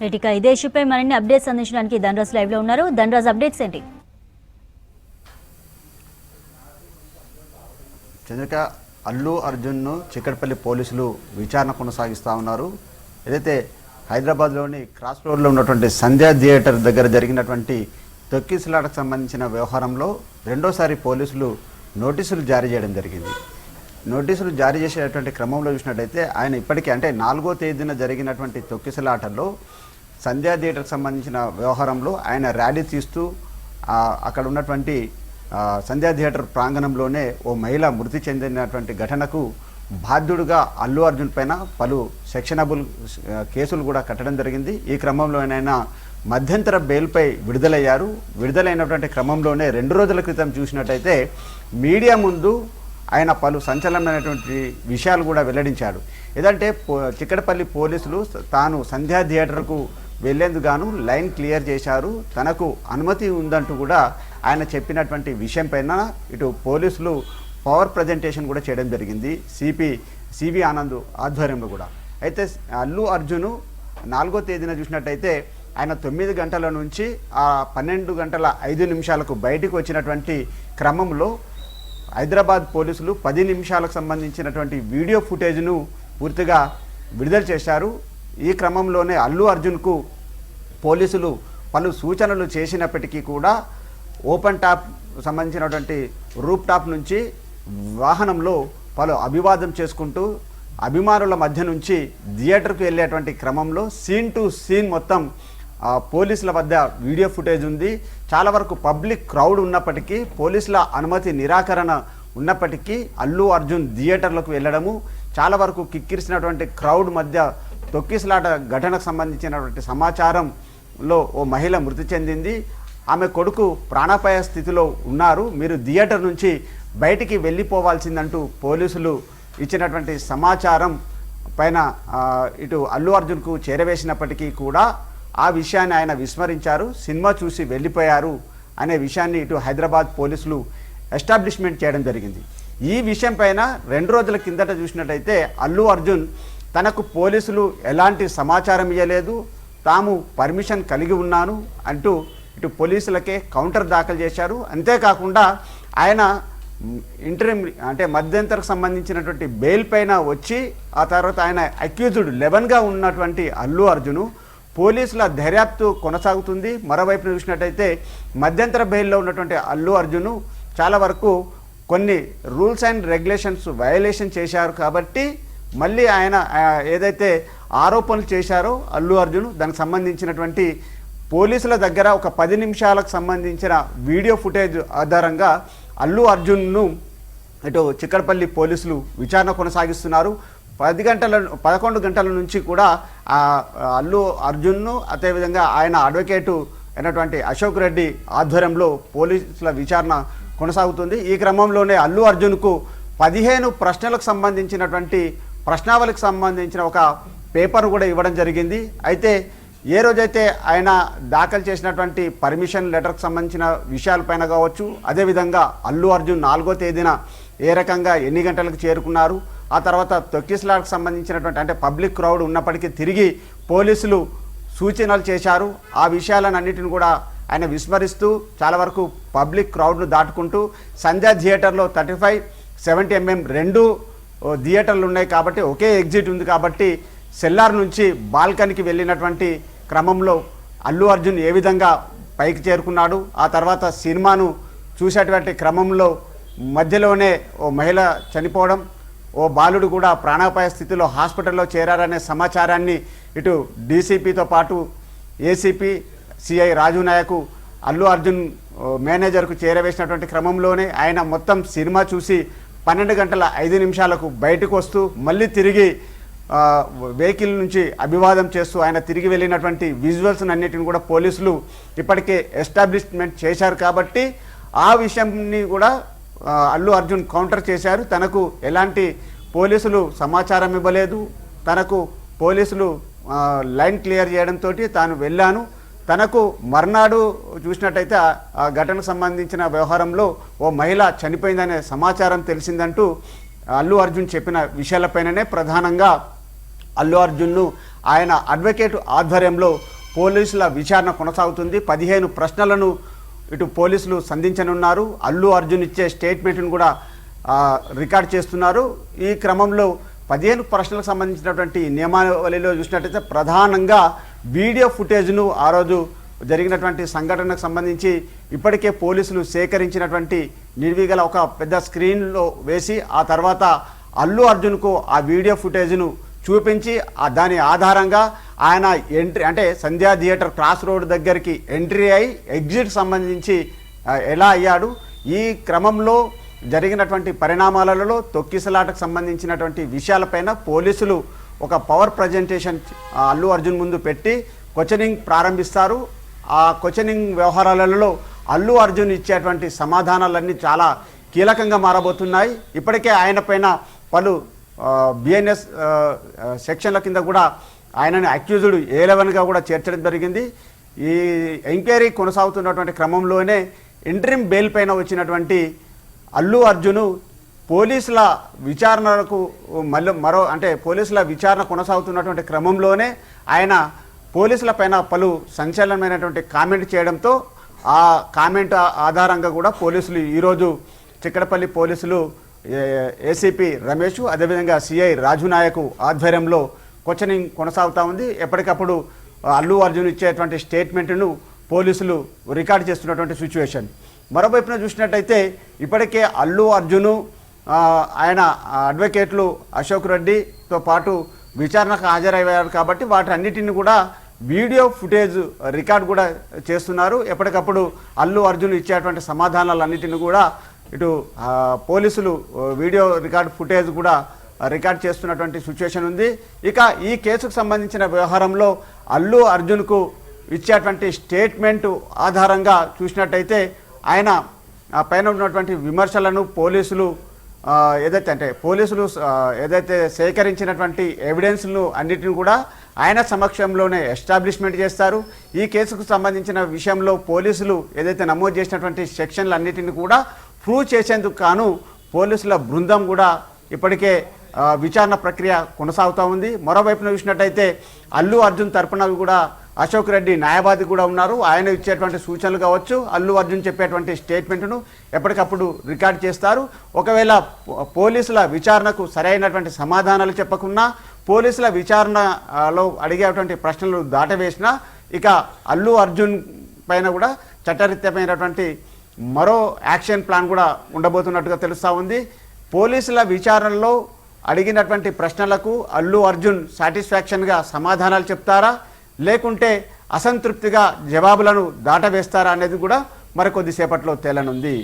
ఇక ఇదే ఇష్యూపై మరిన్ని అప్డేట్స్ అందించడానికి ధనరాజ్ లైవ్ లో ఉన్నారు. ధనరాజ్, అప్డేట్స్ ఏంటి? చంద్రిక, అల్లు అర్జున్ను చిక్కడపల్లి పోలీసులు విచారణ కొనసాగిస్తూ ఉన్నారు. ఏదైతే హైదరాబాద్లోని క్రాస్ రోడ్లో ఉన్నటువంటి సంధ్యా థియేటర్ దగ్గర జరిగినటువంటి తొక్కిసలాటకు సంబంధించిన వ్యవహారంలో రెండోసారి పోలీసులు నోటీసులు జారీ చేయడం జరిగింది. నోటీసులు జారీ చేసేటువంటి క్రమంలో చూసినట్టయితే ఆయన ఇప్పటికీ అంటే 4వ తేదీన జరిగినటువంటి తొక్కిసలాటలో సంధ్యా థియేటర్కి సంబంధించిన వ్యవహారంలో ఆయన ర్యాలీ తీస్తూ అక్కడ ఉన్నటువంటి సంధ్యా థియేటర్ ప్రాంగణంలోనే ఓ మహిళ మృతి చెందినటువంటి ఘటనకు బాధ్యుడుగా అల్లు అర్జున్ పైన పలు సెక్షనబుల్ కేసులు కూడా కట్టడం జరిగింది. ఈ క్రమంలో ఆయన మధ్యంతర బెయిల్పై విడుదలయ్యారు. విడుదలైనటువంటి క్రమంలోనే 2 రోజుల క్రితం చూసినట్టయితే మీడియా ముందు ఆయన పలు సంచలనమైనటువంటి విషయాలు కూడా వెల్లడించాడు. ఏదంటే చిక్కడపల్లి పోలీసులు తాను సంధ్యా థియేటర్కు వెళ్లేందుకు గాను లైన్ క్లియర్ చేశారు, తనకు అనుమతి ఉందంటూ కూడా ఆయన చెప్పినటువంటి విషయం పైన ఇటు పోలీసులు పవర్ ప్రజెంటేషన్ కూడా చేయడం జరిగింది సిబి ఆనంద్ ఆధ్వర్యంలో కూడా. అయితే అల్లు అర్జున్ 4వ తేదీన చూసినట్టయితే ఆయన 9 గంటల నుంచి 12 గంటల 5 నిమిషాలకు బయటకు వచ్చినటువంటి క్రమంలో హైదరాబాద్ పోలీసులు 10 నిమిషాలకు సంబంధించినటువంటి వీడియో ఫుటేజ్ను పూర్తిగా విడుదల చేశారు. ఈ క్రమంలోనే అల్లు అర్జున్కు పోలీసులు పలు సూచనలు చేసినప్పటికీ కూడా ఓపెన్ టాప్ సంబంధించినటువంటి రూప్ టాప్ నుంచి వాహనంలో పలు అభివాదం చేసుకుంటూ అభిమానుల మధ్య నుంచి థియేటర్కు వెళ్ళేటువంటి క్రమంలో సీన్ టు సీన్ మొత్తం పోలీసుల వద్ద వీడియో ఫుటేజ్ ఉంది. చాలా వరకు పబ్లిక్ క్రౌడ్ ఉన్నప్పటికీ, పోలీసుల అనుమతి నిరాకరణ ఉన్నప్పటికీ అల్లు అర్జున్ థియేటర్లకు వెళ్ళడము, చాలా వరకు కిక్కిరిసినటువంటి క్రౌడ్ మధ్య తొక్కిసలాట ఘటనకు సంబంధించినటువంటి సమాచారంలో ఓ మహిళ మృతి చెందింది, ఆమె కొడుకు ప్రాణాపాయ స్థితిలో ఉన్నారు, మీరు థియేటర్ నుంచి బయటికి వెళ్ళిపోవాల్సిందంటూ పోలీసులు ఇచ్చినటువంటి సమాచారం పైన ఇటు అల్లు అర్జున్కు చేరవేసినప్పటికీ కూడా ఆ విషయాన్ని ఆయన విస్మరించారు, సినిమా చూసి వెళ్ళిపోయారు అనే విషయాన్ని ఇటు హైదరాబాద్ పోలీసులు ఎస్టాబ్లిష్మెంట్ చేయడం జరిగింది. ఈ విషయం పైన 2 రోజుల కిందట చూసినట్టయితే అల్లు అర్జున్ తనకు పోలీసులు ఎలాంటి సమాచారం ఇవ్వలేదు, తాము పర్మిషన్ కలిగి ఉన్నాను అంటూ ఇటు పోలీసులకే కౌంటర్ దాఖలు చేశారు. అంతేకాకుండా ఆయన ఇంటరిమ్ అంటే మధ్యంతరకు సంబంధించినటువంటి బెయిల్ పైన వచ్చి ఆ తర్వాత ఆయన అక్యూజ్డ్ 11గా ఉన్నటువంటి అల్లు అర్జున్ పోలీసుల దర్యాప్తు కొనసాగుతుంది. మరోవైపు చూసినట్టయితే మధ్యంతర బెయిల్లో ఉన్నటువంటి అల్లు అర్జున్ చాలా వరకు కొన్ని రూల్స్ అండ్ రెగ్యులేషన్స్ వయలేషన్ చేశారు కాబట్టి మళ్ళీ ఆయన ఏదైతే ఆరోపణలు చేశారో అల్లు అర్జున్ దానికి సంబంధించినటువంటి పోలీసుల దగ్గర ఒక 10 నిమిషాలకు సంబంధించిన వీడియో ఫుటేజ్ ఆధారంగా అల్లు అర్జున్ను ఇటు చిక్కడపల్లి పోలీసులు విచారణ కొనసాగిస్తున్నారు. 11 గంటల నుంచి కూడా అల్లు అర్జున్ను అదేవిధంగా ఆయన అడ్వకేటు అయినటువంటి అశోక్ రెడ్డి ఆధ్వర్యంలో పోలీసుల విచారణ కొనసాగుతుంది. ఈ క్రమంలోనే అల్లు అర్జున్కు 15 ప్రశ్నలకు సంబంధించినటువంటి ప్రశ్నావళికి సంబంధించిన ఒక పేపర్ కూడా ఇవ్వడం జరిగింది. అయితే ఏ రోజైతే ఆయన దాఖలు చేసినటువంటి పర్మిషన్ లెటర్కి సంబంధించిన విషయాలపైన కావచ్చు, అదేవిధంగా అల్లు అర్జున్ 4వ తేదీన ఏ రకంగా ఎన్ని గంటలకు చేరుకున్నారు, ఆ తర్వాత తొక్కిసలాటకు సంబంధించినటువంటి అంటే పబ్లిక్ క్రౌడ్ ఉన్నప్పటికీ తిరిగి పోలీసులు సూచనలు చేశారు, ఆ విషయాలన్నిటిని కూడా ఆయన విస్మరిస్తూ చాలా వరకు పబ్లిక్ క్రౌడ్ను దాటుకుంటూ సంధ్యా థియేటర్లో 35, 70 mm 2 థియేటర్లు ఉన్నాయి కాబట్టి ఒకే ఎగ్జిట్ ఉంది కాబట్టి సెల్లార్ నుంచి బాల్కనీకి వెళ్ళినటువంటి క్రమంలో అల్లు అర్జున్ ఏ విధంగా పైకి చేరుకున్నాడు, ఆ తర్వాత సినిమాను చూసేటువంటి క్రమంలో మధ్యలోనే ఓ మహిళ చనిపోవడం, ఓ బాలుడు కూడా ప్రాణాపాయ స్థితిలో హాస్పిటల్లో చేరారనే సమాచారాన్ని ఇటు డీసీపీతో పాటు ఏసీపీ సిఐ రాజు నాయకు అల్లు అర్జున్ మేనేజర్కు చేరవేసినటువంటి క్రమంలోనే ఆయన మొత్తం సినిమా చూసి 12 గంటల 5 నిమిషాలకు బయటకు వస్తూ మళ్ళీ తిరిగి వెహికల్ నుంచి అభివాదం చేస్తూ ఆయన తిరిగి వెళ్ళినటువంటి విజువల్స్ అన్నిటిని కూడా పోలీసులు ఇప్పటికే ఎస్టాబ్లిష్మెంట్ చేశారు కాబట్టి ఆ విషయాన్ని కూడా అల్లు అర్జున్ కౌంటర్ చేశారు. తనకు ఎలాంటి పోలీసులు సమాచారం ఇవ్వలేదు, తనకు పోలీసులు లైన్ క్లియర్ చేయడంతో తాను వెళ్ళాను, తనకు మర్నాడు చూసినట్టయితే ఆ ఘటనకు సంబంధించిన వ్యవహారంలో ఓ మహిళ చనిపోయిందనే సమాచారం తెలిసిందంటూ అల్లు అర్జున్ చెప్పిన విషయాలపైననే ప్రధానంగా అల్లు అర్జున్ను ఆయన అడ్వకేట్ ఆధ్వర్యంలో పోలీసుల విచారణ కొనసాగుతుంది. 15 ప్రశ్నలను ఇటు పోలీసులు సంధించనున్నారు. అల్లు అర్జున్ ఇచ్చే స్టేట్మెంట్ను కూడా రికార్డ్ చేస్తున్నారు. ఈ క్రమంలో 15 ప్రశ్నలకు సంబంధించినటువంటి నియమావళిలో చూసినట్టయితే ప్రధానంగా వీడియో ఫుటేజ్ను ఆ రోజు జరిగినటువంటి సంఘటనకు సంబంధించి ఇప్పటికే పోలీసులు సేకరించినటువంటి నిర్వీగల ఒక పెద్ద స్క్రీన్లో వేసి ఆ తర్వాత అల్లు అర్జున్కు ఆ వీడియో ఫుటేజ్ను చూపించి దాని ఆధారంగా ఆయన ఎంట్రీ అంటే సంధ్యా థియేటర్ క్రాస్ రోడ్ దగ్గరికి ఎంట్రీ అయి ఎగ్జిట్ సంబంధించి ఎలా అయ్యాడు, ఈ క్రమంలో జరిగినటువంటి పరిణామాలలో తొక్కిసలాటకు సంబంధించినటువంటి విషయాలపైన పోలీసులు ఒక పవర్ ప్రజెంటేషన్ అల్లు అర్జున్ ముందు పెట్టి క్వశ్చనింగ్ ప్రారంభిస్తారు. ఆ క్వశ్చనింగ్ వ్యవహారాలలో అల్లు అర్జున్ ఇచ్చేటువంటి సమాధానాలన్నీ చాలా కీలకంగా మారబోతున్నాయి. ఇప్పటికే ఆయన పైన పలు బిఎన్ఎస్ సెక్షన్ల కింద కూడా ఆయనని అక్యూజ్డ్ A11గా కూడా చేర్చడం జరిగింది. ఈ ఎంక్వైరీ కొనసాగుతున్నటువంటి క్రమంలోనే ఇంటరిమ్ బెయిల్ పైన వచ్చినటువంటి అల్లు అర్జును పోలీసుల విచారణకు పోలీసుల విచారణ కొనసాగుతున్నటువంటి క్రమంలోనే ఆయన పోలీసుల పైన పలు సంచలనమైనటువంటి కామెంట్ చేయడంతో ఆ కామెంట్ ఆధారంగా కూడా పోలీసులు ఈరోజు చిక్కడపల్లి పోలీసులు ఏసీపీ రమేష్ అదేవిధంగా సిఐ రాజునాయక్ ఆధ్వర్యంలో క్వశ్చనింగ్ కొనసాగుతూ ఉంది. ఎప్పటికప్పుడు అల్లు అర్జున్ ఇచ్చేటువంటి స్టేట్మెంట్ను పోలీసులు రికార్డ్ చేస్తున్నటువంటి సిచ్యువేషన్. మరోవైపున చూసినట్టయితే ఇప్పటికే అల్లు అర్జును ఆయన అడ్వకేట్లు అశోక్ రెడ్డితో పాటు విచారణకు హాజరయ్యారు కాబట్టి వాటన్నిటిని కూడా వీడియో ఫుటేజ్ రికార్డ్ కూడా చేస్తున్నారు. ఎప్పటికప్పుడు అల్లు అర్జున్ ఇచ్చేటువంటి సమాధానాలన్నిటిని కూడా ఇటు పోలీసులు వీడియో రికార్డ్ ఫుటేజ్ కూడా రికార్డ్ చేస్తున్నటువంటి సిచ్యువేషన్ ఉంది. ఇక ఈ కేసుకు సంబంధించిన వ్యవహారంలో అల్లు అర్జున్కు ఇచ్చేటువంటి స్టేట్మెంట్ ఆధారంగా చూసినట్టయితే ఆయన పైన ఉన్నటువంటి విమర్శలను పోలీసులు ఏదైతే సేకరించినటువంటి ఎవిడెన్స్ను అన్నిటిని కూడా ఆయన సమక్షంలోనే ఎస్టాబ్లిష్మెంట్ చేస్తారు. ఈ కేసుకు సంబంధించిన విషయంలో పోలీసులు ఏదైతే నమోదు చేసినటువంటి సెక్షన్లు అన్నిటిని కూడా ప్రూవ్ చేసేందుకు గాను పోలీసుల బృందం కూడా ఇప్పటికే విచారణ ప్రక్రియ కొనసాగుతూ ఉంది. మరోవైపున చూసినట్టయితే అల్లు అర్జున్ తరపున కూడా అశోక్ రెడ్డి న్యాయవాది కూడా ఉన్నారు. ఆయన ఇచ్చేటువంటి సూచనలు కావచ్చు, అల్లు అర్జున్ చెప్పేటువంటి స్టేట్మెంట్ను ఎప్పటికప్పుడు రికార్డ్ చేస్తారు. ఒకవేళ పోలీసుల విచారణకు సరైనటువంటి సమాధానాలు చెప్పకున్నా, పోలీసుల విచారణలో అడిగేటువంటి ప్రశ్నలు దాటవేసినా ఇక అల్లు అర్జున్ పైన కూడా చట్టరీత్యమైనటువంటి మరో యాక్షన్ ప్లాన్ కూడా ఉండబోతున్నట్టుగా తెలుస్తూ ఉంది. పోలీసుల విచారణలో అడిగినటువంటి ప్రశ్నలకు అల్లు అర్జున్ సాటిస్ఫాక్షన్గా సమాధానాలు చెప్తారా, లేకుంటే అసంతృప్తిగా జవాబులను దాటవేస్తారా అనేది కూడా మరికొద్దిసేపట్లో తేలనుంది.